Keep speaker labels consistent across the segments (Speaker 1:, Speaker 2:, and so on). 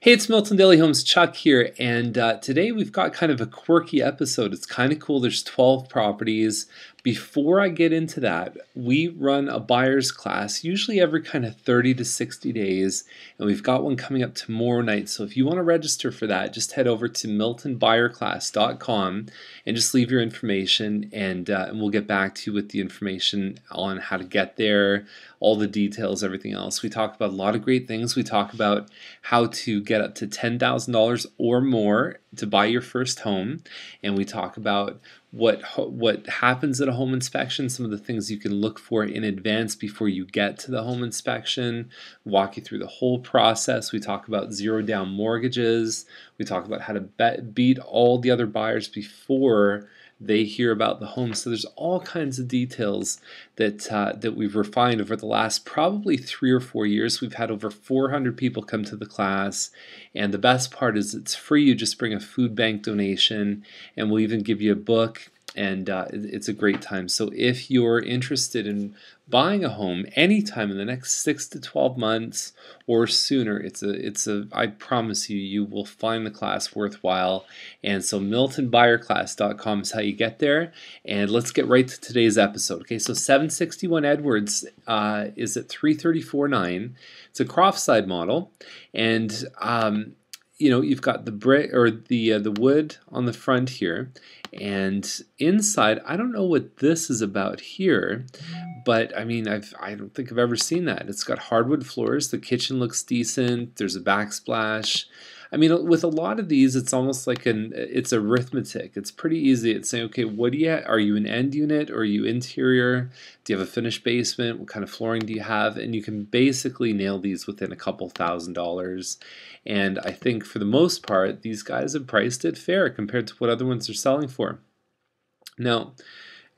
Speaker 1: Hey, it's Milton Daily Homes Chuck here, and today we've got kind of a quirky episode. It's kind of cool. There's 12 properties. Before I get into that, we run a buyer's class, usually every kind of 30 to 60 days, and we've got one coming up tomorrow night. So if you want to register for that, just head over to miltonbuyerclass.com and just leave your information, and we'll get back to you with the information on how to get there, all the details, everything else. We talk about a lot of great things. We talk about how to get up to $10,000 or more to buy your first home, and we talk about what happens at a home inspection, some of the things you can look for in advance before you get to the home inspection, walk you through the whole process. We talk about zero down mortgages. We talk about how to beat all the other buyers before they hear about the home. So there's all kinds of details that we've refined over the last probably 3 or 4 years. We've had over 400 people come to the class, and the best part is it's free. You just bring a food bank donation, and we'll even give you a book, and it's a great time. So if you're interested in buying a home anytime in the next 6 to 12 months or sooner, I promise you, you will find the class worthwhile. And so miltonbuyerclass.com is how you get there. And let's get right to today's episode. Okay, so 761 Edwards is at 334.9. It's a Croft side model, and you've got the brick or the wood on the front here, and inside, I don't know what this is about here, but I mean, I don't think I've ever seen that. It's got hardwood floors. The kitchen looks decent. There's a backsplash. I mean, with a lot of these, it's almost like it's arithmetic. It's pretty easy. It's saying, okay, what do you are you an end unit or are you interior? Do you have a finished basement? What kind of flooring do you have? And you can basically nail these within a couple $1,000s. And I think for the most part, these guys have priced it fair compared to what other ones are selling for. Now,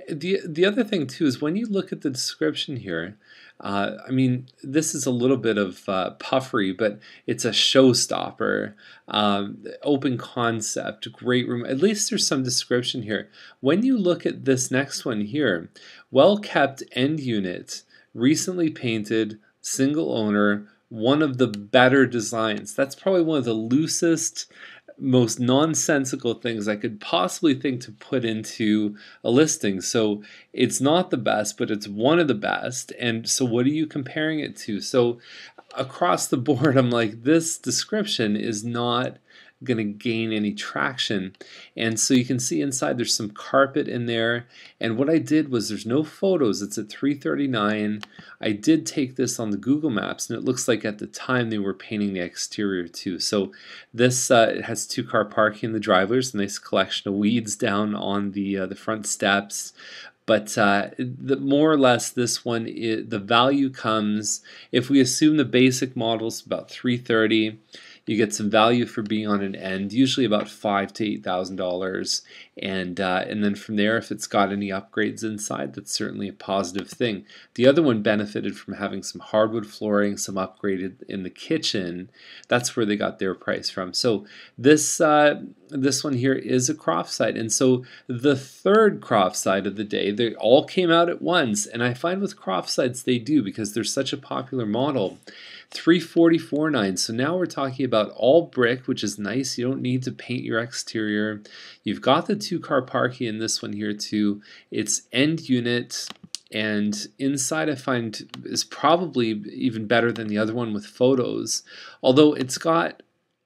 Speaker 1: the other thing too is when you look at the description here, I mean, this is a little bit of puffery, but it's a showstopper, open concept, great room. At least there's some description here. When you look at this next one here, well-kept end unit, recently painted, single owner, one of the better designs. That's probably one of the loosest, most nonsensical things I could possibly think to put into a listing. So it's not the best, but it's one of the best. And so what are you comparing it to? So across the board, I'm like, this description is not going to gain any traction. And so you can see inside there's some carpet in there, and what I did was there's no photos. It's at 339. I did take this on the Google Maps, and it looks like at the time they were painting the exterior too. So this it has 2-car parking in the driveway. There's a nice collection of weeds down on the front steps. But more or less, this one, the value comes, if we assume the basic model is about $330, you get some value for being on an end, usually about $5,000 to $8,000, and then from there, if it's got any upgrades inside, that's certainly a positive thing. The other one benefited from having some hardwood flooring, some upgraded in the kitchen. That's where they got their price from. So this one here is a Croft side, and so the third Croft side of the day, they all came out at once, and I find with Croft sides they do because they're such a popular model. 344.9. So now we're talking about all brick, which is nice. You don't need to paint your exterior. You've got the 2-car parking in this one here too. It's end unit, and inside I find is probably even better than the other one with photos, although it's got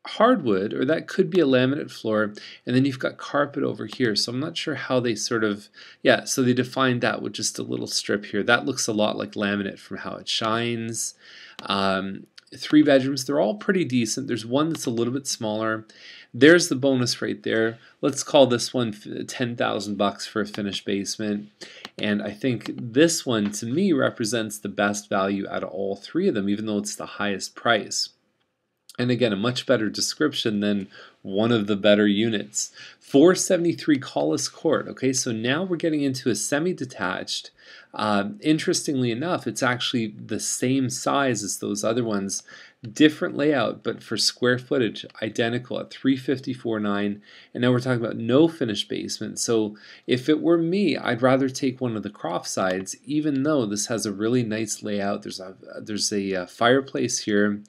Speaker 1: hardwood, or that could be a laminate floor, and then you've got carpet over here. So I'm not sure how they sort of, yeah, so they defined that with just a little strip here. That looks a lot like laminate from how it shines. 3 bedrooms, they're all pretty decent. There's one that's a little bit smaller. There's the bonus right there. Let's call this one $10,000 for a finished basement. And I think this one, to me, represents the best value out of all 3 of them, even though it's the highest price. And again, a much better description than one of the better units. 473 Collis Court. Okay, so now we're getting into a semi-detached. Interestingly enough, it's actually the same size as those other ones. Different layout, but for square footage, identical at 354.9. And now we're talking about no finished basement. So if it were me, I'd rather take one of the Croft sides, even though this has a really nice layout. There's a fireplace here,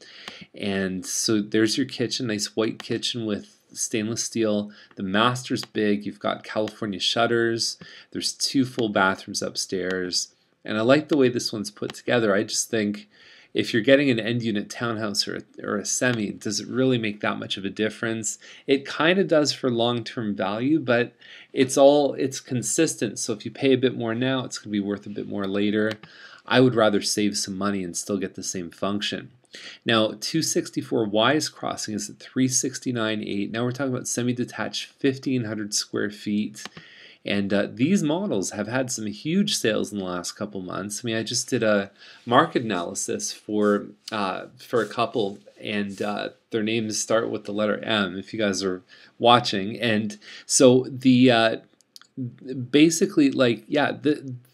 Speaker 1: and so there's your kitchen, nice white kitchen with stainless steel. The master's big. You've got California shutters. There's 2 full bathrooms upstairs, and I like the way this one's put together. I just think if you're getting an end unit townhouse or a semi, does it really make that much of a difference? It kind of does for long-term value, but it's consistent. So if you pay a bit more now, it's going to be worth a bit more later. I would rather save some money and still get the same function. Now, 264 Wise Crossing is at 369.8. Now we're talking about semi-detached, 1,500 square feet. And these models have had some huge sales in the last couple months. I mean, I just did a market analysis for a couple, and their names start with the letter M, if you guys are watching. And so the basically, like, yeah,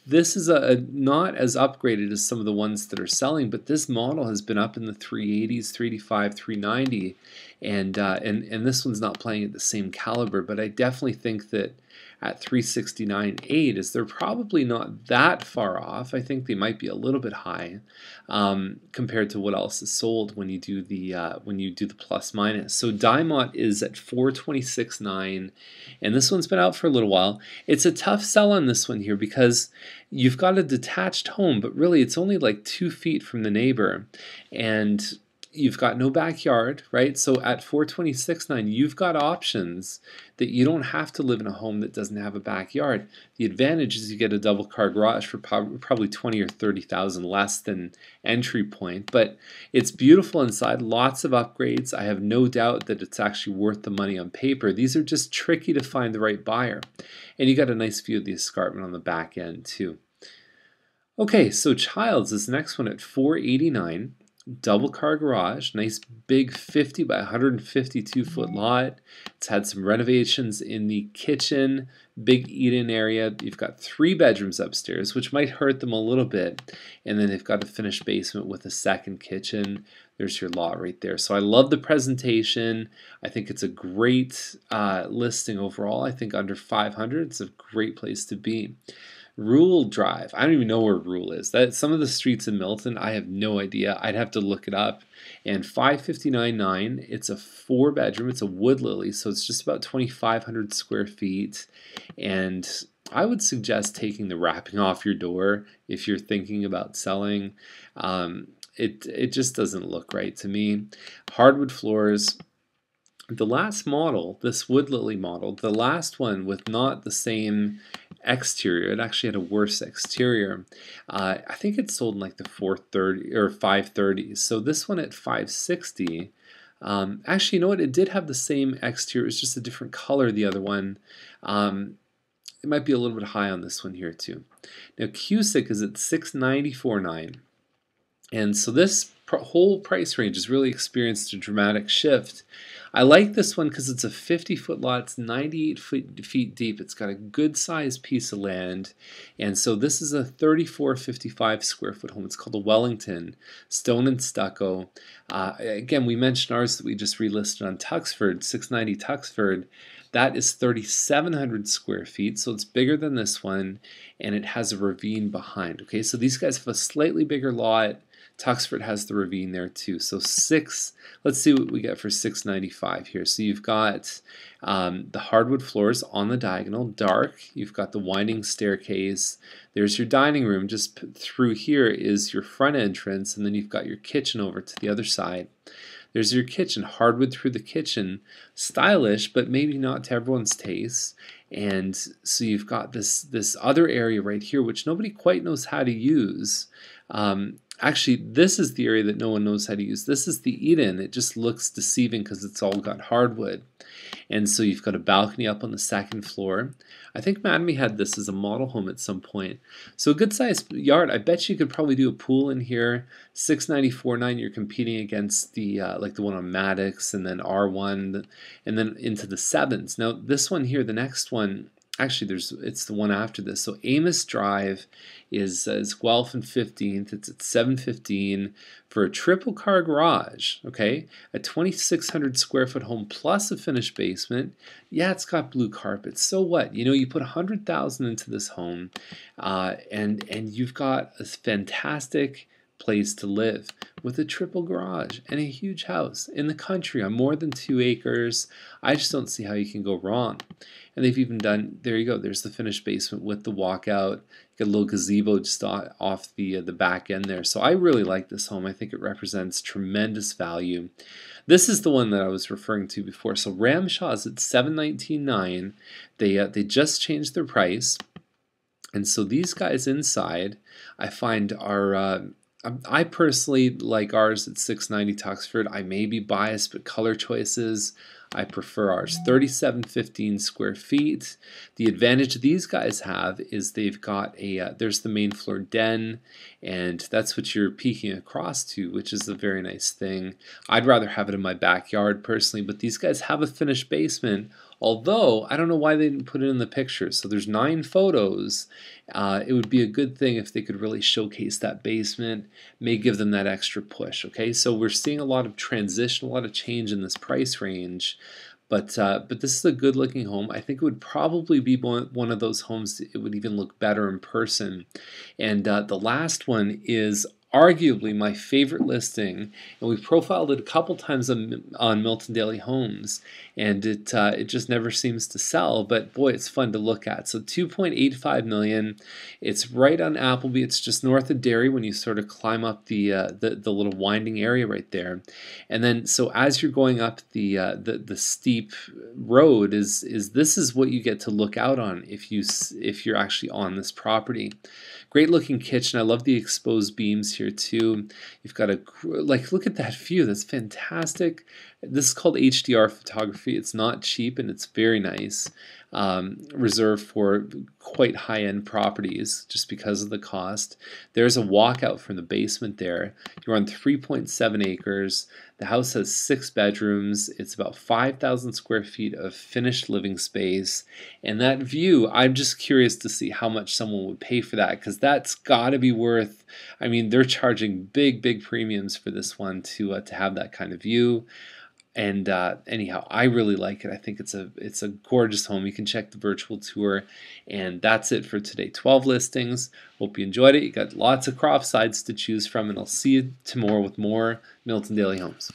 Speaker 1: this is not as upgraded as some of the ones that are selling, but this model has been up in the 380s, 385, 390, and this one's not playing at the same caliber. But I definitely think that at 369.8 is they're probably not that far off. I think they might be a little bit high compared to what else is sold when you do the plus minus. So Diamond is at 426.9, and this one's been out for a little while. It's a tough sell on this one here because you've got a detached home, but really it's only like 2 feet from the neighbor, and you've got no backyard, right? So at 426.9, you've got options that you don't have to live in a home that doesn't have a backyard. The advantage is you get a double car garage for probably 20 or 30,000 less than entry point, but it's beautiful inside, lots of upgrades. I have no doubt that it's actually worth the money on paper. These are just tricky to find the right buyer. And you got a nice view of the escarpment on the back end too. Okay, so Childs is the next one at 489. Double car garage, nice big 50 by 152 foot lot. It's had some renovations in the kitchen, big eat-in area. You've got 3 bedrooms upstairs, which might hurt them a little bit, and then they've got a finished basement with a second kitchen. There's your lot right there. So I love the presentation. I think it's a great listing overall. I think under 500, it's a great place to be. Rule Drive. I don't even know where Rule is. Some of the streets in Milton, I have no idea. I'd have to look it up. And 559.9, it's a 4-bedroom. It's a wood lily, so it's just about 2,500 square feet. And I would suggest taking the wrapping off your door if you're thinking about selling. It just doesn't look right to me. Hardwood floors. The last model, this wood lily model, the last one with not the same exterior, it actually had a worse exterior. I think it sold in like the 430 or 530s. So this one at 560. Actually, you know what? It did have the same exterior. It's just a different color. The other one. It might be a little bit high on this one here too. Now Cusick is at 694.9. And so this whole price range has really experienced a dramatic shift. I like this one because it's a 50-foot lot. It's 98 feet deep. It's got a good sized piece of land. And so this is a 3455 square foot home. It's called a Wellington, stone and stucco. Again, we mentioned ours that we just relisted on Tuxford, 690 Tuxford. That is 3,700 square feet, so it's bigger than this one, and it has a ravine behind. Okay, so these guys have a slightly bigger lot. Tuxford has the ravine there too. So let's see what we get for 695 here. So you've got the hardwood floors on the diagonal, dark. You've got the winding staircase. There's your dining room. Just through here is your front entrance, and then you've got your kitchen over to the other side. There's your kitchen, hardwood through the kitchen, stylish, but maybe not to everyone's taste. And so you've got this other area right here, which nobody quite knows how to use. Actually, this is the area that no one knows how to use. This is the eat-in. It just looks deceiving because it's all got hardwood. And so you've got a balcony up on the second floor. I think Madame had this as a model home at some point. So a good sized yard. I bet you could probably do a pool in here. 694.9. You're competing against the like the one on Maddox and then R1 and then into the sevens. Now this one here, the next one. Actually, it's the one after this. So Amos Drive is Guelph and 15th. It's at 715 for a triple car garage. Okay, a 2,600 square foot home plus a finished basement. Yeah, it's got blue carpet. So what? You know, you put 100,000 into this home, and you've got a fantastic place to live with a triple garage and a huge house in the country on more than 2 acres. I just don't see how you can go wrong. And they've even done, there you go, there's the finished basement with the walkout. You got a little gazebo just off the back end there. So I really like this home. I think it represents tremendous value. This is the one that I was referring to before. So Ramshaw's at $719,900. They just changed their price. And so these guys inside, I find are I personally like ours at 690 Tuxford. I may be biased, but color choices, I prefer ours. 3,715 square feet. The advantage these guys have is they've got a, there's the main floor den, and that's what you're peeking across to, which is a very nice thing. I'd rather have it in my backyard personally, but these guys have a finished basement. Although, I don't know why they didn't put it in the picture. So there's 9 photos. It would be a good thing if they could really showcase that basement, may give them that extra push, okay? So we're seeing a lot of transition, a lot of change in this price range. But this is a good looking home. I think it would probably be one of those homes that it would even look better in person. And the last one is arguably my favorite listing, and we've profiled it a couple times on Milton Daily Homes, and it just never seems to sell, but boy, it's fun to look at. So 2.85 million. It's right on Appleby. It's just north of Derry when you sort of climb up the little winding area right there. And then so as you're going up the steep road is this is what you get to look out on if you're actually on this property. Great looking kitchen. I love the exposed beams here too. You've got a, like, look at that view. That's fantastic. This is called HDR photography. It's not cheap and it's very nice. Reserved for quite high-end properties just because of the cost. There's a walkout from the basement there. You're on 3.7 acres. The house has 6 bedrooms. It's about 5,000 square feet of finished living space. And that view, I'm just curious to see how much someone would pay for that, because that's got to be worth, I mean, they're charging big premiums for this one to have that kind of view. And anyhow, I really like it. I think it's a gorgeous home. You can check the virtual tour. And that's it for today. 12 listings. Hope you enjoyed it. You got lots of Croft sides to choose from, and I'll see you tomorrow with more Milton Daily Homes.